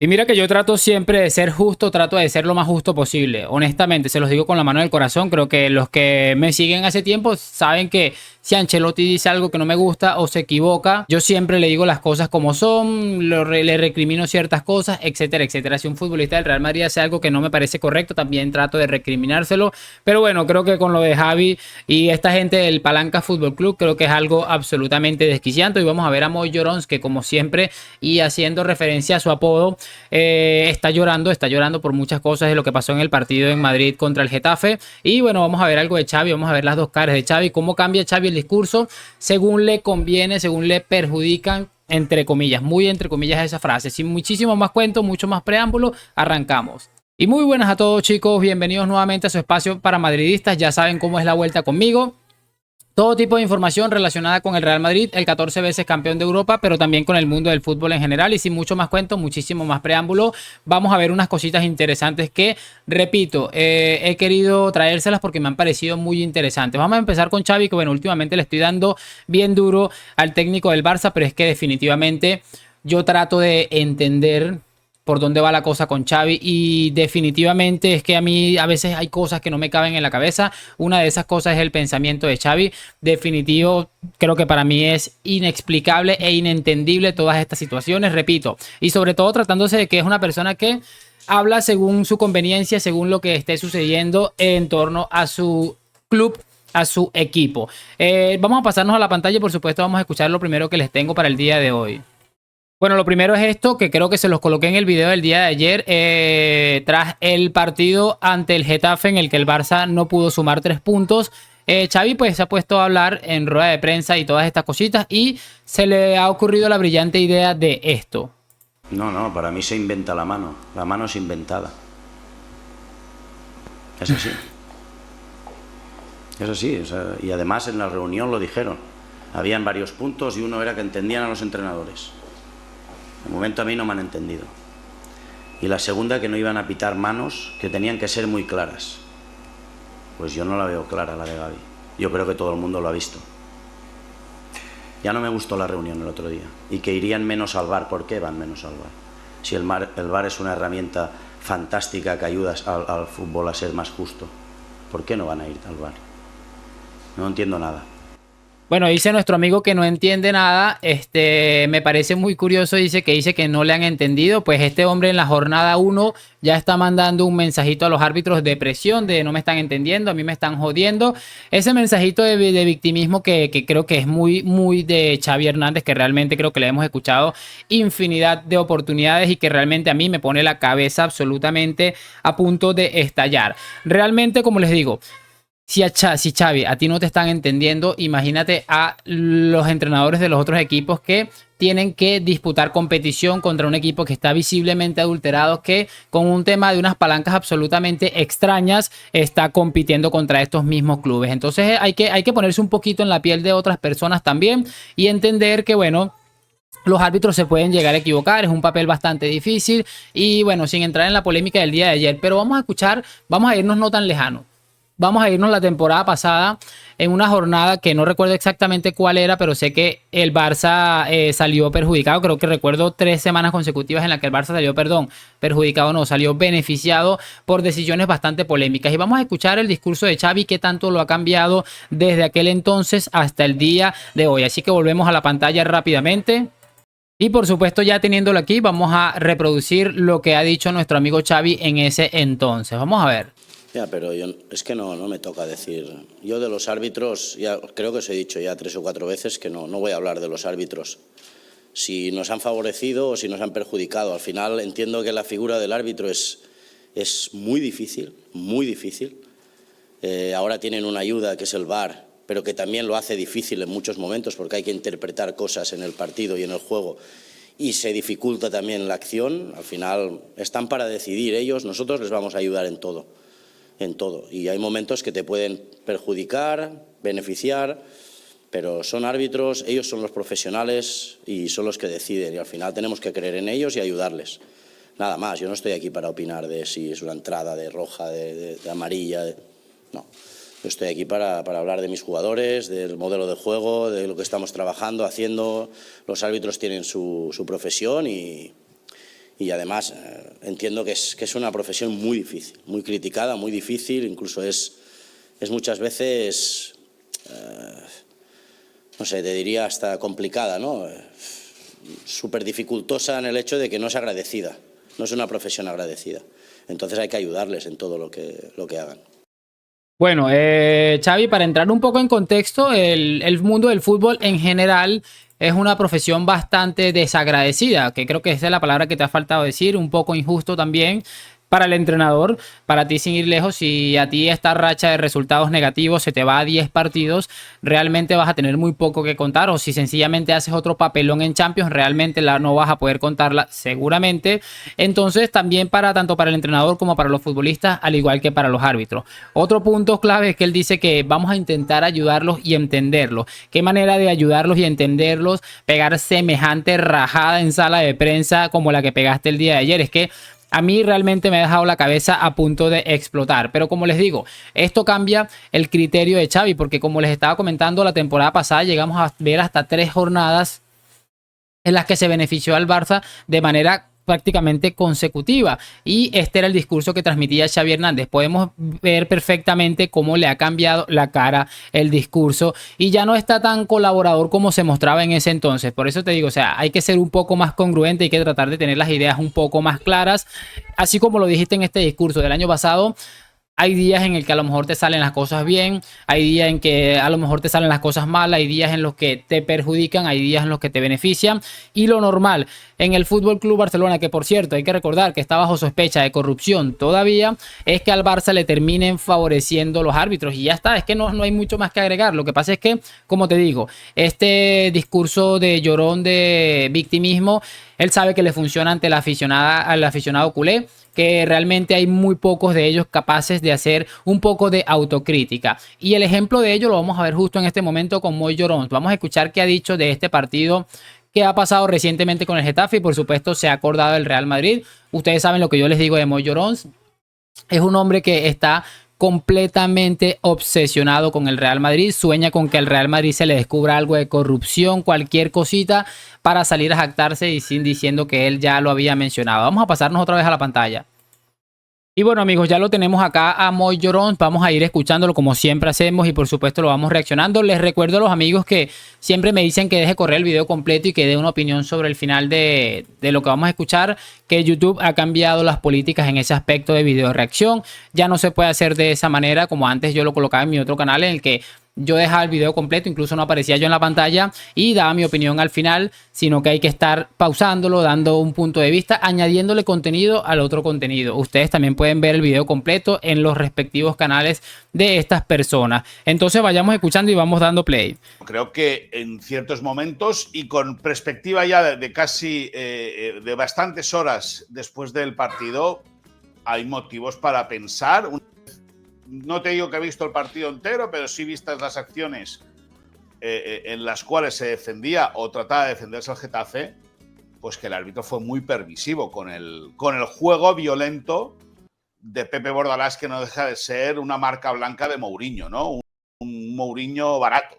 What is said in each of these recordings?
Y mira que yo trato siempre de ser justo, trato de ser lo más justo posible. Honestamente, se los digo con la mano del corazón. Creo que los que me siguen hace tiempo saben que si Ancelotti dice algo que no me gusta o se equivoca, yo siempre le digo las cosas como son, le recrimino ciertas cosas, etcétera, etcétera. Si un futbolista del Real Madrid hace algo que no me parece correcto, también trato de recriminárselo. Pero bueno, creo que con lo de Javi y esta gente del Palanca Fútbol Club, creo que es algo absolutamente desquiciante. Y vamos a ver a Moy Llorons, que como siempre, y haciendo referencia a su apodo, está llorando por muchas cosas de lo que pasó en el partido en Madrid contra el Getafe. Y bueno, vamos a ver algo de Xavi, vamos a ver las dos caras de Xavi, cómo cambia Xavi el discurso según le conviene, según le perjudican, entre comillas, muy entre comillas esa frase. Sin muchísimo más cuento, mucho más preámbulo, arrancamos. Y muy buenas a todos, chicos, bienvenidos nuevamente a su espacio para madridistas. Ya saben cómo es la vuelta conmigo. Todo tipo de información relacionada con el Real Madrid, el 14 veces campeón de Europa, pero también con el mundo del fútbol en general. Y sin mucho más cuento, muchísimo más preámbulo, vamos a ver unas cositas interesantes que, repito, he querido traérselas porque me han parecido muy interesantes. Vamos a empezar con Xavi, que bueno, últimamente le estoy dando bien duro al técnico del Barça, pero es que definitivamente yo trato de entender por dónde va la cosa con Xavi y definitivamente es que a mí a veces hay cosas que no me caben en la cabeza. Una de esas cosas es el pensamiento de Xavi. Definitivo, creo que para mí es inexplicable e inentendible todas estas situaciones, repito, y sobre todo tratándose de que es una persona que habla según su conveniencia, según lo que esté sucediendo en torno a su club, a su equipo. Vamos a pasarnos a la pantalla y por supuesto vamos a escuchar lo primero que les tengo para el día de hoy. Bueno, lo primero es esto, que creo que se los coloqué en el video del día de ayer, tras el partido ante el Getafe en el que el Barça no pudo sumar 3 puntos. Xavi pues se ha puesto a hablar en rueda de prensa y todas estas cositas y se le ha ocurrido la brillante idea de esto. No, no, para mí se inventa la mano. La mano es inventada. Es así. Es así. O sea, y además en la reunión lo dijeron. Habían varios puntos y uno era que entendían a los entrenadores. De momento a mí no me han entendido. Y la segunda, que no iban a pitar manos, que tenían que ser muy claras. Pues yo no la veo clara, la de Gavi. Yo creo que todo el mundo lo ha visto. Ya no me gustó la reunión el otro día. Y que irían menos al VAR. ¿Por qué van menos al VAR? Si el VAR es una herramienta fantástica que ayuda al fútbol a ser más justo. ¿Por qué no van a ir al VAR? No entiendo nada. Bueno, dice nuestro amigo que no entiende nada, me parece muy curioso, dice que no le han entendido, pues este hombre en la jornada 1 ya está mandando un mensajito a los árbitros de presión, de no me están entendiendo, a mí me están jodiendo, ese mensajito de victimismo que creo que es muy, muy de Xavi Hernández, que realmente creo que le hemos escuchado infinidad de oportunidades y que realmente a mí me pone la cabeza absolutamente a punto de estallar. Realmente, como les digo, si Xavi a ti no te están entendiendo, imagínate a los entrenadores de los otros equipos que tienen que disputar competición contra un equipo que está visiblemente adulterado, que con un tema de unas palancas absolutamente extrañas está compitiendo contra estos mismos clubes. Entonces hay que ponerse un poquito en la piel de otras personas también y entender que, bueno, los árbitros se pueden llegar a equivocar, es un papel bastante difícil y bueno, sin entrar en la polémica del día de ayer, pero vamos a irnos no tan lejano. Vamos a irnos la temporada pasada en una jornada que no recuerdo exactamente cuál era, pero sé que el Barça salió perjudicado. Creo que recuerdo 3 semanas consecutivas en las que el Barça salió, perjudicado no, salió beneficiado por decisiones bastante polémicas. Y vamos a escuchar el discurso de Xavi, qué tanto lo ha cambiado desde aquel entonces hasta el día de hoy. Así que volvemos a la pantalla rápidamente. Y por supuesto, ya teniéndolo aquí, vamos a reproducir lo que ha dicho nuestro amigo Xavi en ese entonces. Vamos a ver. Ya, pero es que no me toca decir. Yo de los árbitros, ya creo que os he dicho ya 3 o 4 veces que no voy a hablar de los árbitros. Si nos han favorecido o si nos han perjudicado. Al final entiendo que la figura del árbitro es muy difícil, muy difícil. Ahora tienen una ayuda que es el VAR, pero que también lo hace difícil en muchos momentos porque hay que interpretar cosas en el partido y en el juego. Y se dificulta también la acción. Al final están para decidir ellos, nosotros les vamos a ayudar en todo. Y hay momentos que te pueden perjudicar, beneficiar, pero son árbitros, ellos son los profesionales y son los que deciden y al final tenemos que creer en ellos y ayudarles. Nada más, yo no estoy aquí para opinar de si es una entrada de roja, de amarilla, no. Yo estoy aquí para hablar de mis jugadores, del modelo de juego, de lo que estamos trabajando, haciendo. Los árbitros tienen su profesión y y además entiendo que es una profesión muy difícil, muy criticada, muy difícil, incluso es muchas veces, no sé, te diría hasta complicada, ¿no? Súper dificultosa en el hecho de que no es agradecida, no es una profesión agradecida. Entonces hay que ayudarles en todo lo que hagan. Bueno, Xavi, para entrar un poco en contexto, el mundo del fútbol en general es una profesión bastante desagradecida, que creo que esa es la palabra que te ha faltado decir, un poco injusto también para el entrenador, para ti sin ir lejos. Si a ti esta racha de resultados negativos se te va a 10 partidos, realmente vas a tener muy poco que contar, o si sencillamente haces otro papelón en Champions, realmente no vas a poder contarla seguramente. Entonces también tanto para el entrenador como para los futbolistas, al igual que para los árbitros. Otro punto clave es que él dice que vamos a intentar ayudarlos y entenderlos. ¿Qué manera de ayudarlos y entenderlos? Pegar semejante rajada en sala de prensa como la que pegaste el día de ayer. Es que a mí realmente me ha dejado la cabeza a punto de explotar. Pero como les digo, esto cambia el criterio de Xavi, porque como les estaba comentando, la temporada pasada llegamos a ver hasta 3 jornadas en las que se benefició al Barça de manera prácticamente consecutiva, y este era el discurso que transmitía Xavi Hernández. Podemos ver perfectamente cómo le ha cambiado la cara el discurso y ya no está tan colaborador como se mostraba en ese entonces. Por eso te digo, o sea, hay que ser un poco más congruente, hay que tratar de tener las ideas un poco más claras, así como lo dijiste en este discurso del año pasado. Hay días en el que a lo mejor te salen las cosas bien, hay días en que a lo mejor te salen las cosas mal, hay días en los que te perjudican, hay días en los que te benefician. Y lo normal en el Fútbol Club Barcelona, que por cierto hay que recordar que está bajo sospecha de corrupción todavía, es que al Barça le terminen favoreciendo los árbitros. Y ya está, es que no hay mucho más que agregar. Lo que pasa es que, como te digo, este discurso de llorón de victimismo, él sabe que le funciona ante al aficionado culé, que realmente hay muy pocos de ellos capaces de hacer un poco de autocrítica. Y el ejemplo de ello lo vamos a ver justo en este momento con Moy Llorón. Vamos a escuchar qué ha dicho de este partido que ha pasado recientemente con el Getafe y por supuesto se ha acordado del Real Madrid. Ustedes saben lo que yo les digo de Moy Llorón. Es un hombre que está completamente obsesionado con el Real Madrid, sueña con que al Real Madrid se le descubra algo de corrupción, cualquier cosita, para salir a jactarse y sin diciendo que él ya lo había mencionado. Vamos a pasarnos otra vez a la pantalla. Y bueno, amigos, ya lo tenemos acá a Moy Llorón. Vamos a ir escuchándolo como siempre hacemos y por supuesto lo vamos reaccionando. Les recuerdo a los amigos que siempre me dicen que deje correr el video completo y que dé una opinión sobre el final de lo que vamos a escuchar, que YouTube ha cambiado las políticas en ese aspecto de video reacción. Ya no se puede hacer de esa manera como antes yo lo colocaba en mi otro canal, en el que yo dejaba el video completo, incluso no aparecía yo en la pantalla y daba mi opinión al final, sino que hay que estar pausándolo, dando un punto de vista, añadiéndole contenido al otro contenido. Ustedes también pueden ver el video completo en los respectivos canales de estas personas. Entonces vayamos escuchando y vamos dando play. Creo que en ciertos momentos y con perspectiva ya de casi de bastantes horas después del partido, hay motivos para pensar. No te digo que he visto el partido entero, pero sí vistas las acciones en las cuales se defendía o trataba de defenderse el Getafe, pues que el árbitro fue muy permisivo con el juego violento de Pepe Bordalás, que no deja de ser una marca blanca de Mourinho, ¿no? Un Mourinho barato.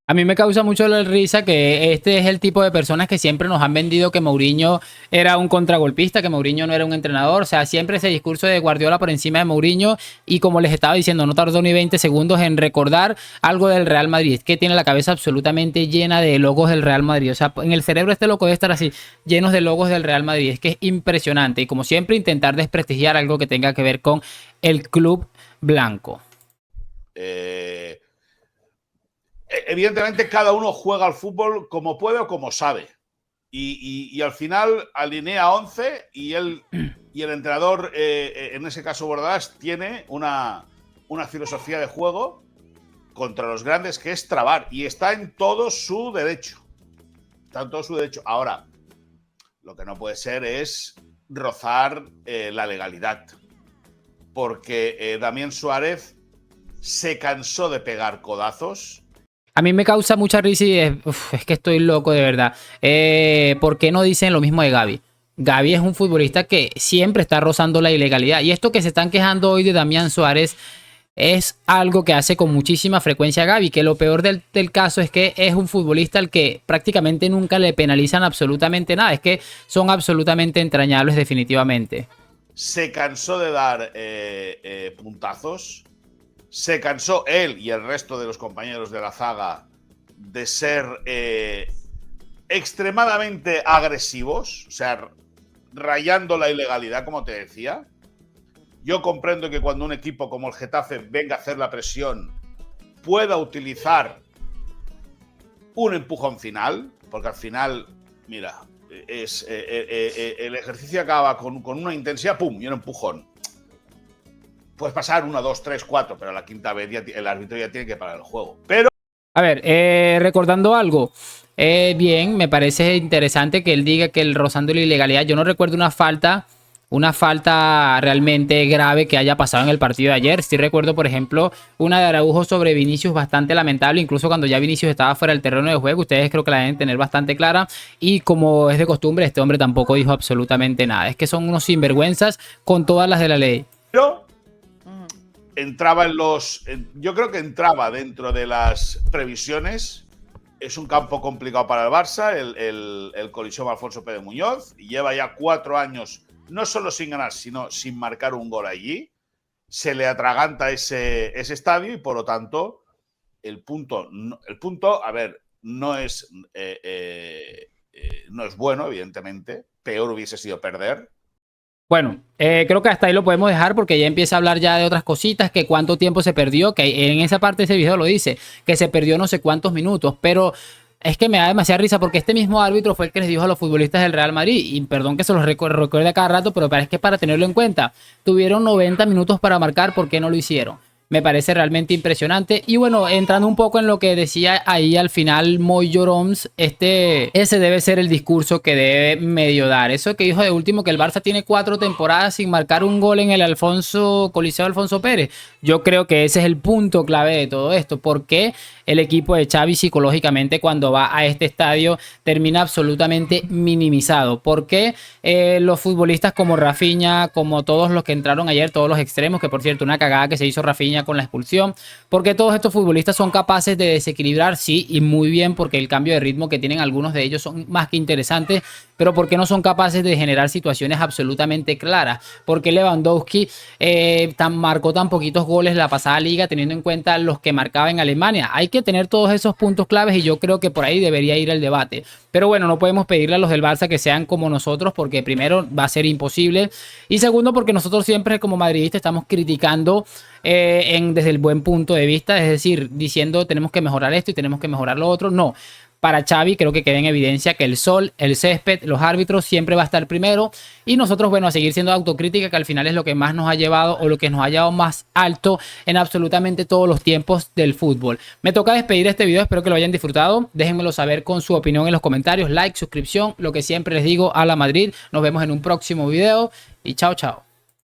A mí me causa mucho la risa que este es el tipo de personas que siempre nos han vendido que Mourinho era un contragolpista, que Mourinho no era un entrenador. O sea, siempre ese discurso de Guardiola por encima de Mourinho. Y como les estaba diciendo, no tardó ni 20 segundos en recordar algo del Real Madrid, que tiene la cabeza absolutamente llena de logos del Real Madrid. O sea, en el cerebro este loco debe estar así, llenos de logos del Real Madrid. Es que es impresionante. Y como siempre, intentar desprestigiar algo que tenga que ver con el club blanco. Evidentemente cada uno juega al fútbol como puede o como sabe y al final alinea 11 y el entrenador, en ese caso Bordalás, tiene una filosofía de juego contra los grandes que es trabar y está en todo su derecho. Ahora, lo que no puede ser es rozar la legalidad, porque Damián Suárez se cansó de pegar codazos. A mí me causa mucha risa y es que estoy loco de verdad. ¿Por qué no dicen lo mismo de Gavi? Gavi es un futbolista que siempre está rozando la ilegalidad. Y esto que se están quejando hoy de Damián Suárez es algo que hace con muchísima frecuencia Gavi, que lo peor del caso es que es un futbolista al que prácticamente nunca le penalizan absolutamente nada, es que son absolutamente entrañables definitivamente. Se cansó de dar puntazos, se cansó él y el resto de los compañeros de la zaga de ser extremadamente agresivos, o sea, rayando la ilegalidad, como te decía. Yo comprendo que cuando un equipo como el Getafe venga a hacer la presión, pueda utilizar un empujón final, porque al final, mira, el ejercicio acaba con una intensidad, ¡pum!, y un empujón. Puedes pasar 1, 2, 3, 4, pero a la quinta vez el árbitro ya tiene que parar el juego. Pero a ver, recordando algo, bien, me parece interesante que él diga que el rozando la ilegalidad, yo no recuerdo una falta realmente grave que haya pasado en el partido de ayer. Sí recuerdo, por ejemplo, una de Araujo sobre Vinicius bastante lamentable, incluso cuando ya Vinicius estaba fuera del terreno de juego. Ustedes creo que la deben tener bastante clara. Y como es de costumbre, este hombre tampoco dijo absolutamente nada. Es que son unos sinvergüenzas con todas las de la ley. Pero entraba yo creo que entraba dentro de las previsiones. Es un campo complicado para el Barça, el Coliseum Alfonso Pérez Muñoz. Lleva ya 4 años no solo sin ganar, sino sin marcar un gol allí. Se le atraganta ese estadio y, por lo tanto, el punto, a ver, no es bueno, evidentemente. Peor hubiese sido perder. Bueno, creo que hasta ahí lo podemos dejar porque ya empieza a hablar ya de otras cositas, que cuánto tiempo se perdió, que en esa parte de ese video lo dice, que se perdió no sé cuántos minutos, pero es que me da demasiada risa porque este mismo árbitro fue el que les dijo a los futbolistas del Real Madrid, y perdón que se los recuerde a cada rato, pero es que para tenerlo en cuenta, tuvieron 90 minutos para marcar, ¿por qué no lo hicieron? Me parece realmente impresionante. Y bueno, entrando un poco en lo que decía ahí al final Moy Llorons, ese debe ser el discurso que debe medio dar. Eso que dijo de último, que el Barça tiene 4 temporadas sin marcar un gol en el Coliseo Alfonso Pérez. Yo creo que ese es el punto clave de todo esto. ¿Por qué el equipo de Xavi psicológicamente cuando va a este estadio termina absolutamente minimizado? ¿Por qué los futbolistas como Rafinha, como todos los que entraron ayer, todos los extremos, que por cierto una cagada que se hizo Rafinha con la expulsión, porque todos estos futbolistas son capaces de desequilibrar? Sí, y muy bien, porque el cambio de ritmo que tienen algunos de ellos son más que interesantes, pero ¿por qué no son capaces de generar situaciones absolutamente claras? Porque Lewandowski marcó tan poquitos goles la pasada liga, teniendo en cuenta los que marcaba en Alemania? Hay que tener todos esos puntos claves y yo creo que por ahí debería ir el debate. Pero bueno, no podemos pedirle a los del Barça que sean como nosotros, porque primero va a ser imposible, y segundo porque nosotros siempre como madridistas estamos criticando desde el buen punto de vista, es decir, diciendo tenemos que mejorar esto y tenemos que mejorar lo otro. No. Para Xavi creo que queda en evidencia que el sol, el césped, los árbitros siempre va a estar primero, y nosotros, bueno, a seguir siendo autocrítica, que al final es lo que más nos ha llevado o lo que nos ha llevado más alto en absolutamente todos los tiempos del fútbol. Me toca despedir este video, espero que lo hayan disfrutado. Déjenmelo saber con su opinión en los comentarios, like, suscripción, lo que siempre les digo, a la Madrid. Nos vemos en un próximo video y chao, chao.